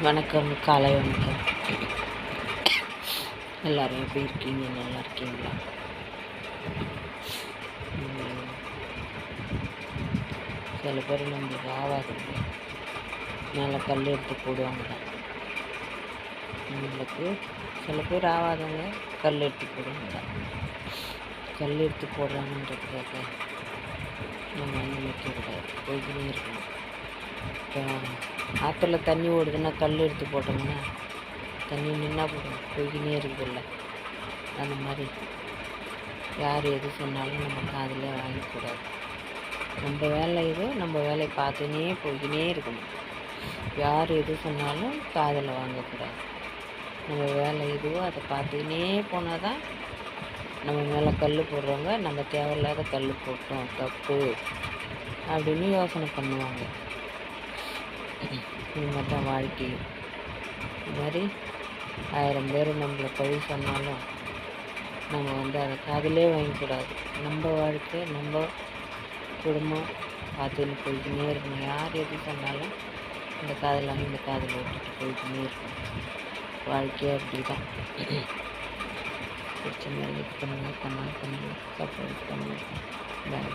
வணக்கம், காலை வணக்கம். எல்லோரும் எப்படி இருக்கீங்க? நல்லா இருக்கீங்களா? சில பேர் நம்மளுக்கு ஆவாதுங்க, மேலே கல் எடுத்து போடுவாங்க. நம்மளுக்கு சில பேர் ஆவாதவங்க கல் எடுத்து போடுவாங்க. கல் எடுத்து போடுறாங்கன்றதுக்காக நம்ம வந்து நிற்கக்கூடாது, போய்கிட்டே இருக்கணும். இப்போ ஆற்றுல தண்ணி ஓடுதுன்னா கல் எடுத்து போட்டோம்னா தண்ணி நின்னா போடும், போய்கினே இருக்குதுல்ல. அந்த மாதிரி யார் எது சொன்னாலும் நம்ம காதில் வாங்கக்கூடாது. நம்ம வேலை இது, நம்ம வேலையை பார்த்துனே போய்கினே இருக்கணும். யார் எது சொன்னாலும் காதில் வாங்கக்கூடாது. நம்ம வேலை எதுவோ அதை பார்த்துக்கினே போனால் தான் நம்ம மேலே கல் போடுறவங்க நம்ம தேவையில்லாத கல் போட்டோம், தப்பு அப்படின்னு யோசனை பண்ணுவாங்க. இது மாதிரி தான் வாழ்க்கை. இது மாதிரி 1000 பேர் நம்மளை பழி சொன்னாலும் நம்ம வந்து அதை காதிலே வாங்கக்கூடாது. நம்ம வாழ்க்கை, நம்ம குடும்பம் பார்த்துன்னு போய்க்கினே இருக்கணும். யார் எது சொன்னாலும் இந்த காதில் வாங்கி இந்த காதில் விட்டுட்டு போய்க்கினே இருக்கணும். வாழ்க்கையே அப்படி தான். பிடிச்ச மாதிரி பண்ணுங்கள், கமெண்ட் பண்ணுங்கள், சப்போர்ட் பண்ணுங்கள். பாய்.